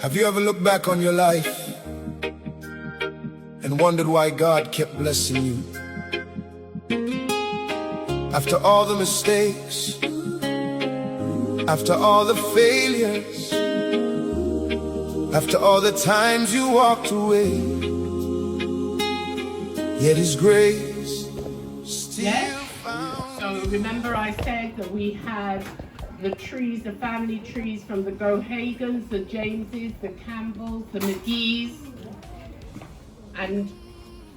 Have you ever looked back on your life and wondered why God kept blessing you? After all the mistakes, after all the failures, after all the times you walked away, yet His grace still found. So remember I said that we had the trees, the family trees from the Gohagens, the Jameses, the Campbells, the McGees, and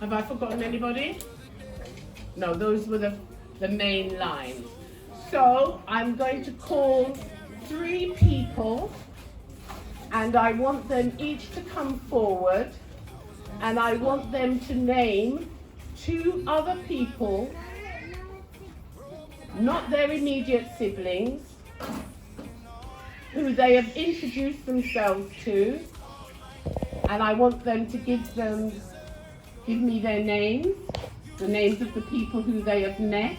have I forgotten anybody? No, those were the main lines. So I'm going to call 3 people and I want them each to come forward and I want them to name 2 other people, not their immediate siblings, who they have introduced themselves to, and I want them to give me their names, the names of the people who they have met,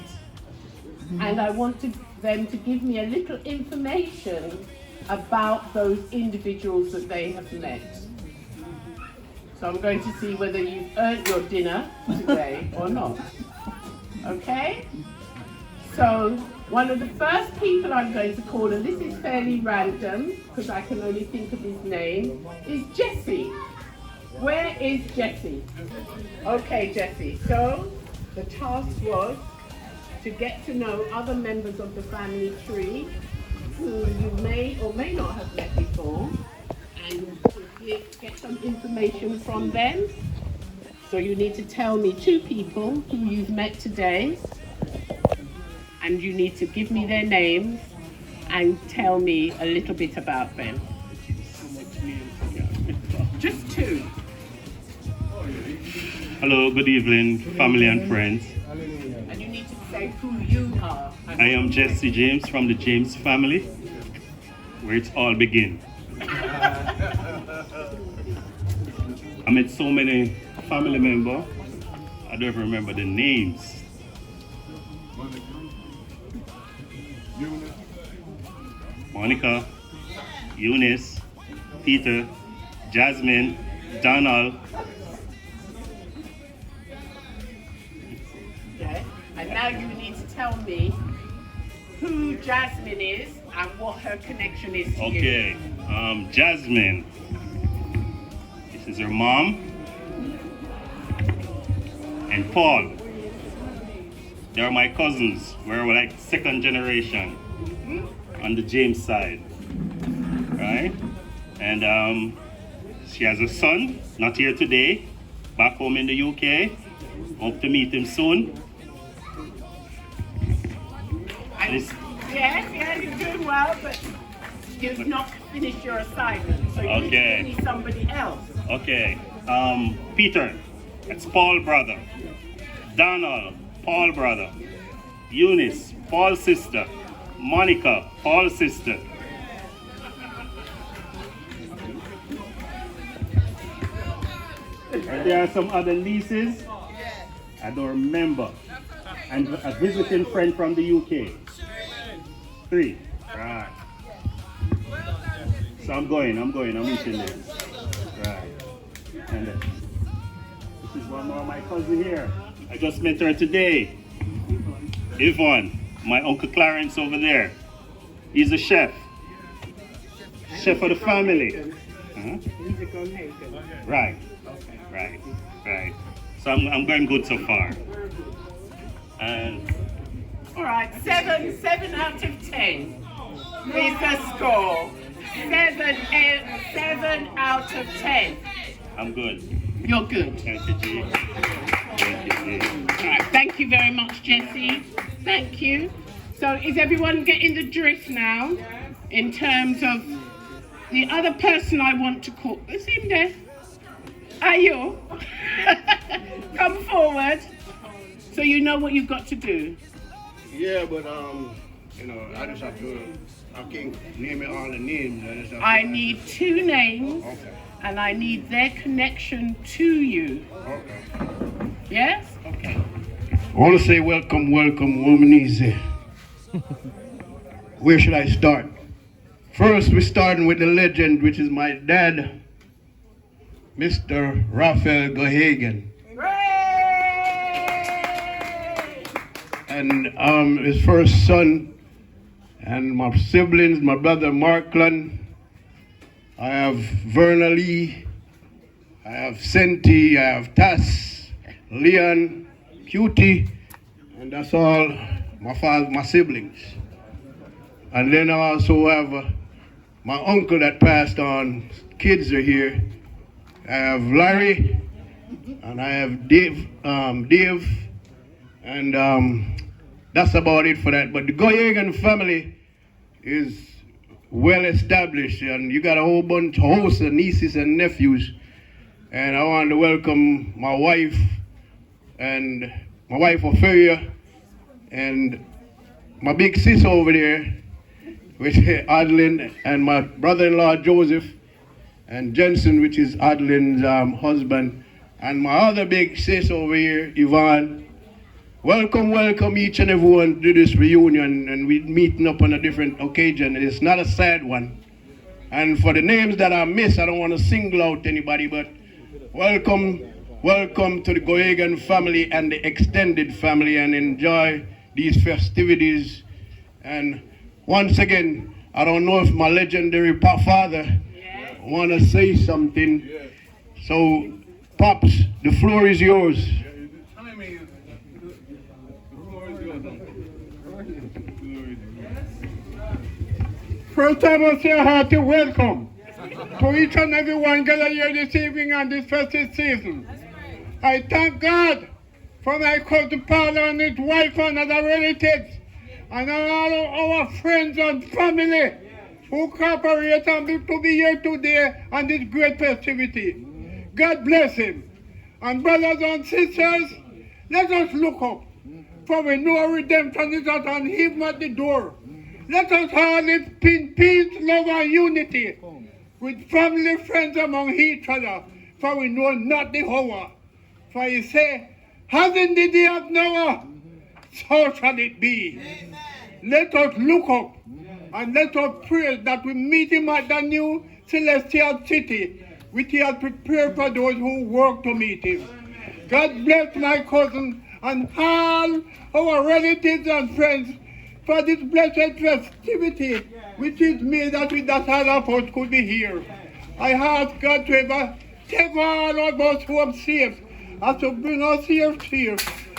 and I want them to give me a little information about those individuals that they have met. So I'm going to see whether you've earned your dinner today or not. Okay? So one of the first people I'm going to call, and this is fairly random because I can only think of his name, is Jesse. Where is Jesse? Okay, Jesse. So the task was to get to know other members of the family tree who you may or may not have met before, and to get some information from them. So you need to tell me 2 people who you've met today, and you need to give me their names and tell me a little bit about them. Just 2. Hello, good evening, family and friends. And you need to say who you are. I am Jesse James from the James family, where it all began. I met so many family members, I don't even remember the names. Monica, Eunice, Peter, Jasmine, Donald. Okay. And now you need to tell me who Jasmine is and what her connection is to you. Okay, Jasmine. This is her mom. And Paul. They're my cousins. We're like 2nd generation on the James side, right? And she has a son, not here today, back home in the UK. Hope to meet him soon. Yes, you're doing well, but you've not finished your assignment, so you need to give me somebody else. Okay, Peter, that's Paul's brother. Donald, Paul's brother. Eunice, Paul's sister. Monica, Paul's sister. And there are some other nieces. I don't remember. And a visiting friend from the UK. 3. Right. So I'm meeting them. Right. And this is one more of my cousin here. I just met her today. Yvonne, my Uncle Clarence over there. He's a chef. Chef of the family. He's a Gohagen. Right. So I'm going good so far. And all right, 7 out of 10 is the score. 7 out of 10. I'm good. You're good. Thank you, G. Thank you, G. All right, thank you very much, Jesse. Thank you. So is everyone getting the drift now in terms of the other person I want to call? Is him there? Are you? Come forward so you know what you've got to do. Yeah, but I just have to, I can't name it all the names. I need 2 names, Okay. and I need their connection to you. Okay. Yes? Okay. I want to say welcome, woman easy. where should I start? First, we're starting with the legend, which is my dad, Mr. Raphael Gohagen. And his first son, and my siblings, my brother Markland. I have Verna Lee, I have Senti, I have Tass, Leon, Cutie, and that's all my siblings. And then I also have my uncle that passed on. Kids are here. I have Larry, and I have Dave, and that's about it for that. But the Gohagen family is well established, and you got a whole bunch, host of nieces and nephews. And I want to welcome my wife Ophelia, and my big sis over there, which is Adeline, and my brother-in-law Joseph, and Jensen, which is Adeline's husband, and my other big sis over here, Yvonne. Welcome each and everyone to this reunion, and we're meeting up on a different occasion. It's not a sad one. And for the names that I miss, I don't want to single out anybody, but welcome to the Gohagen family and the extended family, and enjoy these festivities. And once again, I don't know if my legendary father want to say something. So, Pops, the floor is yours. First, I must say a hearty welcome to each and every one gathered here this evening on this festive season. I thank God for my cousin Paul and his wife and other relatives, and all our friends and family who cooperate and to be here today on this great festivity. God bless him. And brothers and sisters, let us look up, for we know redemption is at hand, even at the door. Let us all live in peace, love, and unity with family, friends among each other, for we know not the hour. For he say, as in the day of Noah, so shall it be. Amen. Let us look up and let us pray that we meet him at the new celestial city, which he has prepared for those who work to meet him. God bless my cousin and all our relatives and friends for this blessed festivity, which is made that all of us could be here. I ask God to ever take all of us who are saved, and to bring us here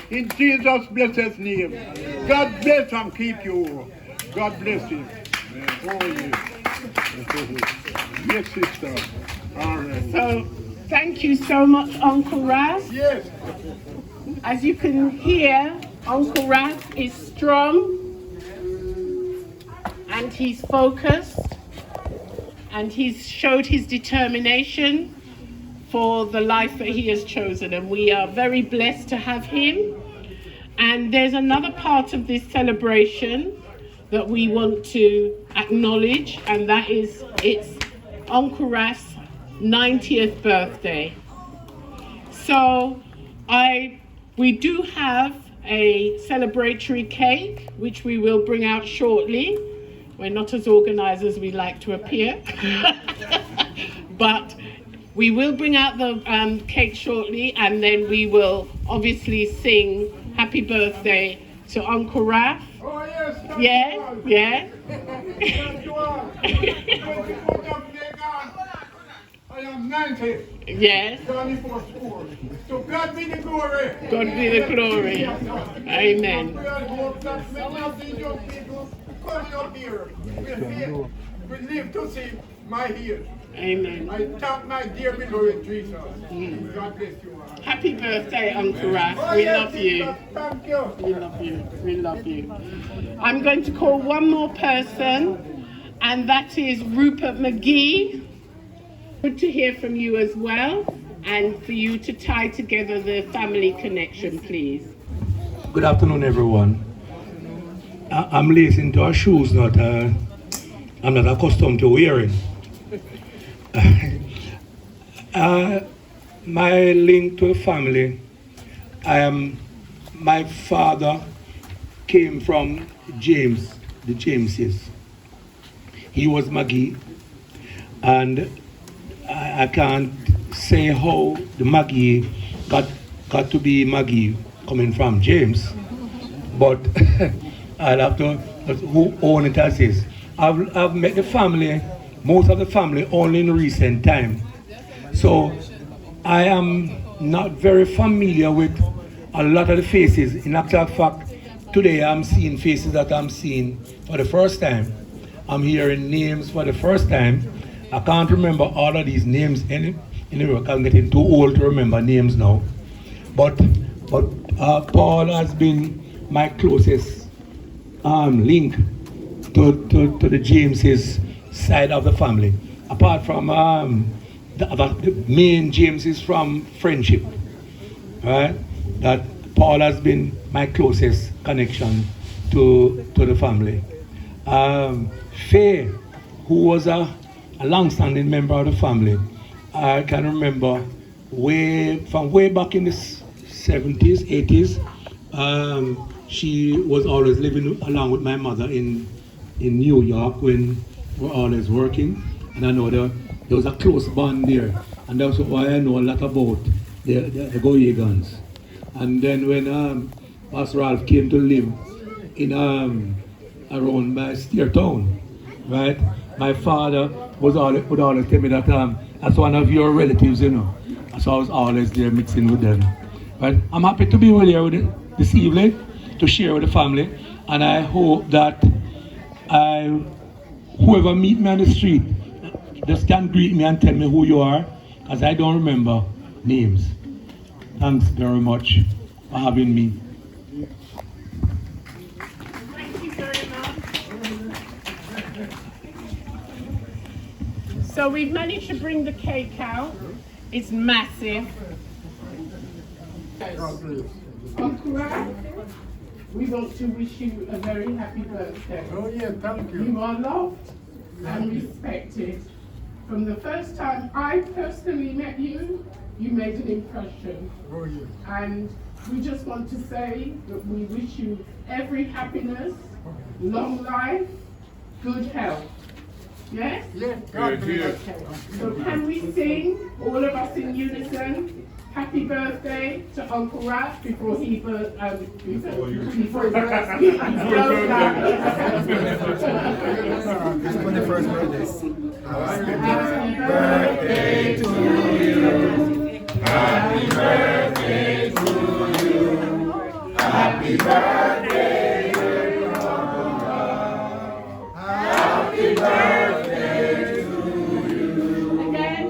in Jesus' blessed name. God bless and keep you. God bless you. Oh, yes, sister. All right. So, thank you so much, Uncle Raz. Yes. As you can hear, Uncle Raz is strong, and he's focused, and he's showed his determination for the life that he has chosen, and we are very blessed to have him. And there's another part of this celebration that we want to acknowledge, and that is it's Uncle Raz's 90th birthday. So we do have a celebratory cake, which we will bring out shortly. We're not as organized as we like to appear, but we will bring out the cake shortly, and then we will obviously sing happy birthday to Uncle Raph. Oh, yes. Yeah. I am 90. Yes. So God be the glory. God be the glory. Amen. We live to see my here. Amen. I thank my dear beloved Jesus. God bless you all. Happy birthday, Uncle Raph. Oh, We yes, love you. sister. Thank you. We love you. We love you. I'm going to call one more person, and that is Rupert McGee. Good to hear from you as well, and for you to tie together the family connection, please. Good afternoon, everyone. I'm lacing to our shoes that I'm not accustomed to wearing. My link to the family, my father came from James, the Jameses. He was McGee, and I can't say how the McGee got to be McGee coming from James, but I'll have to who own it as is. I've met the family, most of the family, only in recent time, so I am not very familiar with a lot of the faces. In actual fact, today I'm seeing faces that I'm seeing for the first time. I'm hearing names for the first time. I can't remember all of these names anyway. I'm getting too old to remember names now. But Paul has been my closest link to the Jameses side of the family. Apart from the main Jameses from friendship, right? That Paul has been my closest connection to the family. Faye, who was a long-standing member of the family, I can remember way back in the 70s, 80s. She was always living along with my mother in New York when we were always working, and I know there was a close bond there, and that's why I know a lot about the Gohagans. And then when Pastor Ralph came to live in around by Steertown, right? My father would always tell me that that's one of your relatives, you know. So I was always there mixing with them. But I'm happy to be here this evening to share with the family, and I hope that whoever meet me on the street just can greet me and tell me who you are, because I don't remember names. Thanks very much for having me. Thank you very much. So we've managed to bring the cake out. It's massive. Uncle Ralph, we want to wish you a very happy birthday. Oh yeah, thank you. You are loved and respected. From the first time I personally met you, you made an impression. Oh yeah. And we just want to say that we wish you every happiness, long life, good health. Yes? Yes, God bless. Okay. So can we sing, all of us in unison, happy birthday to Uncle Ralph before he burst? Before he burst. It's 21st birthday. Happy birthday to you. Happy birthday to you. Happy birthday, dear Uncle Ralph. Happy birthday to you. Again.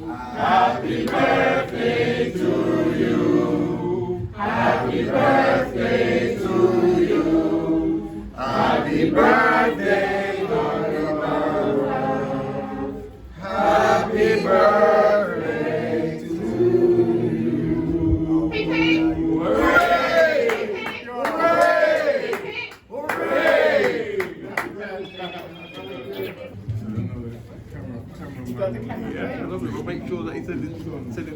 Happy birthday to you. Happy birthday to you. Happy birthday, Uncle Ralph. Happy birthday to you. Hip hip. Hooray! Hip hip. Hooray! Hip hip. Hooray! You got the camera. We'll make sure that he said it.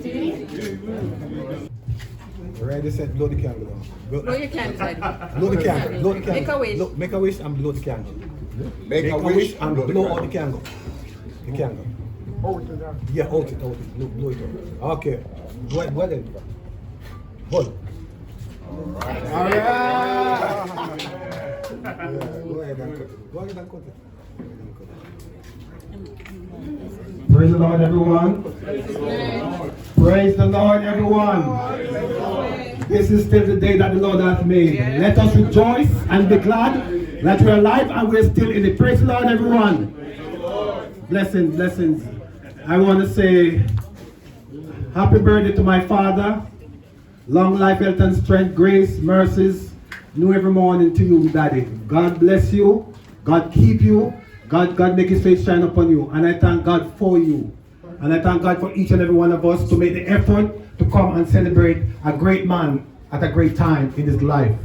Did he? Ready, set, blow the candle down. Blow your candle. Blow the candle. Blow the candle. Make a wish. Make a wish and blow the candle. Make a wish and blow out the candle. The candle. Hold it down. Yeah, hold it. Blow it out. Okay. Go ahead. Hold. Alright. Yeah, go ahead and cut it. Go ahead and cut it. Praise the Lord, everyone. Praise the Lord, everyone. This is still the day that the Lord hath made. Let us rejoice and be glad that we're alive and we're still in it. Praise the Lord, everyone. Blessings. I want to say happy birthday to my father. Long life, health and strength, grace, mercies, new every morning to you, Daddy. God bless you. God keep you. God make his face shine upon you. And I thank God for you. And I thank God for each and every one of us to make the effort to come and celebrate a great man at a great time in his life.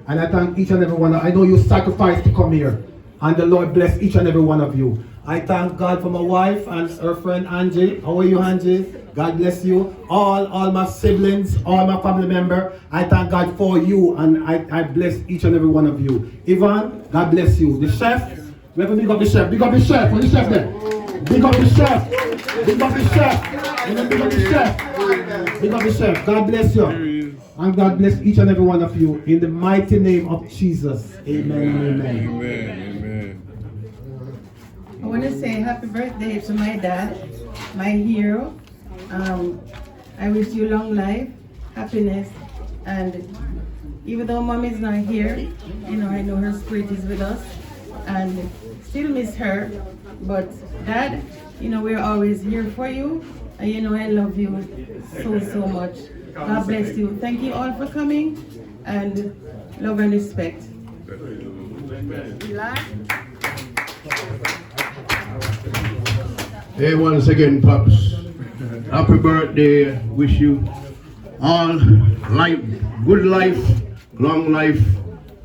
And I thank each and every one. I know you sacrificed to come here. and the Lord bless each and every one of you. I thank God for my wife and her friend Angie. How are you, Angie? God bless you. All my siblings, all my family members, I thank God for you, and I bless each and every one of you. Ivan, God bless you. The chef, we have to big up the chef. Big up the chef. Where's the chef there? Big up the chef. Big up the chef. Big up the chef. Big up the chef. God bless you. And God bless each and every one of you in the mighty name of Jesus. Amen. Amen. Amen. I want to say happy birthday to my dad, my hero. I wish you long life, happiness, and even though mom is not here, you know, I know her spirit is with us, and still miss her. But Dad, you know, we're always here for you, and you know I love you so much. God bless you. Thank you all for coming, and love and respect. Hey, once again, Pops, happy birthday. Wish you all life, good life, long life,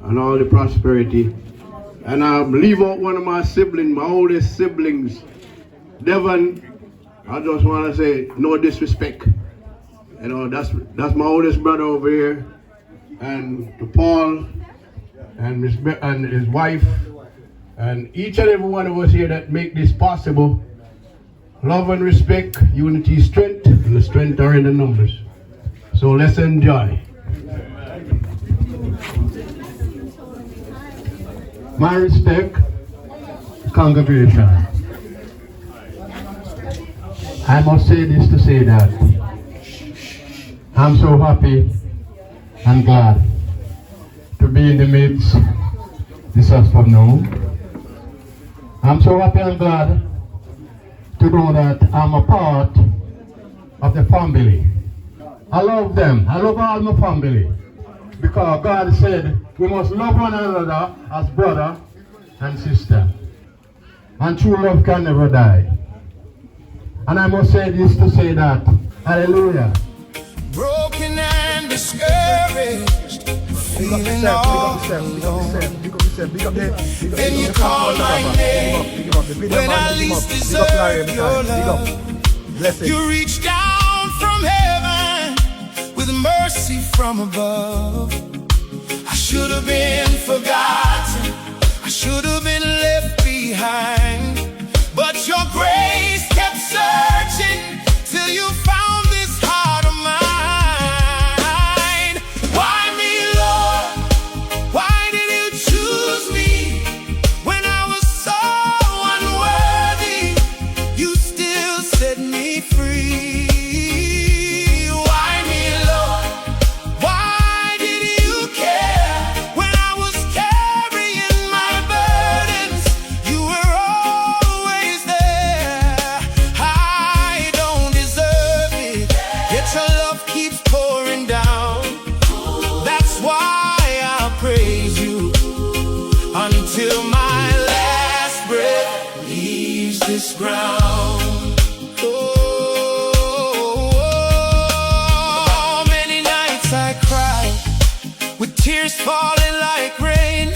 and all the prosperity. And I leave out one of my siblings, my oldest siblings, Devon. I just want to say no disrespect. You know, that's my oldest brother over here, and to Paul and his wife, and each and every one of us here that make this possible. Love and respect, unity, strength, and the strength are in the numbers. So let's enjoy. My respect, congregation. I must say this to say that I'm so happy and glad to be in the midst this afternoon. I'm so happy and glad to know that I'm a part of the family. I love them. I love all my family. Because God said we must love one another as brother and sister. And true love can never die. And I must say this to say that. Hallelujah. Broken and discouraged, feeling all alone. Then you call my name when I least deserve your love. You reach down from heaven with mercy from above. I should have been forgotten, I should have been left behind, but your grace kept searching till you found this heart of mine. Why me, Lord? Why did you choose me when I was so unworthy? You still set me free. Why me, Lord? Why did you care when I was carrying my burdens? You were always there. I don't deserve it, yet your love keeps pouring down. That's why I'll praise you until my last breath leaves this ground. Oh, many nights I cried with tears falling like rain,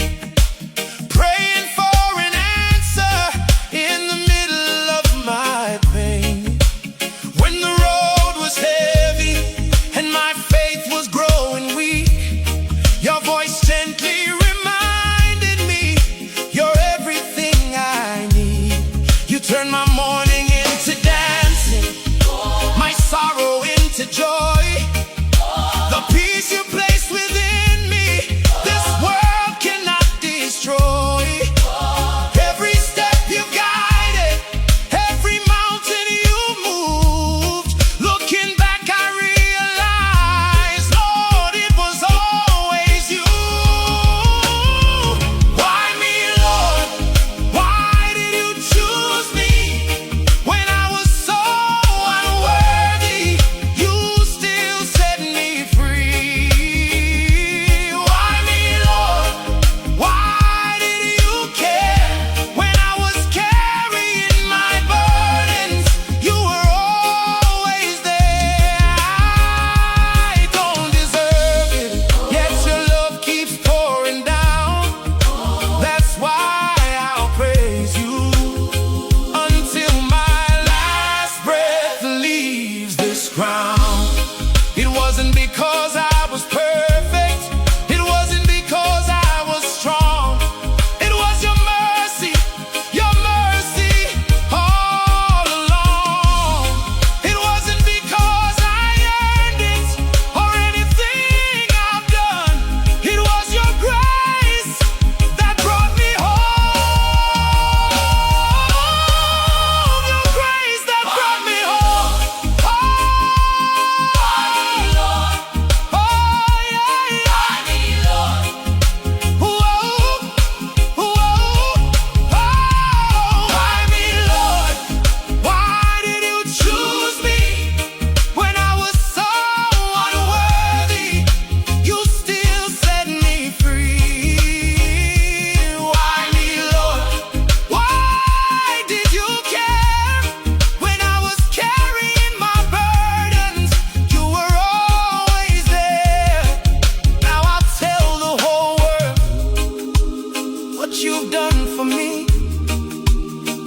praying for an answer in the middle of my pain. When the road was heavy and my faith was growing weak, your voice gently reminded me you're everything I need. You turned my mourning into dancing, my sorrow into joy. The peace you placed within me,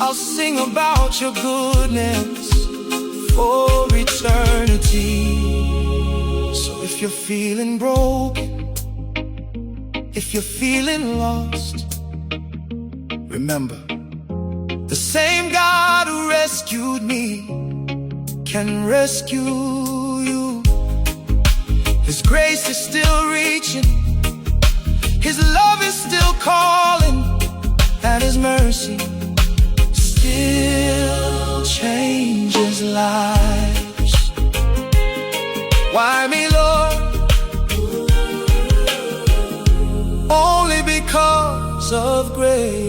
I'll sing about your goodness for eternity. So if you're feeling broken, if you're feeling lost, remember, the same God who rescued me can rescue you. His grace is still reaching, His love is still calling, and His mercy still changes lives. Why me, Lord? Only because of grace.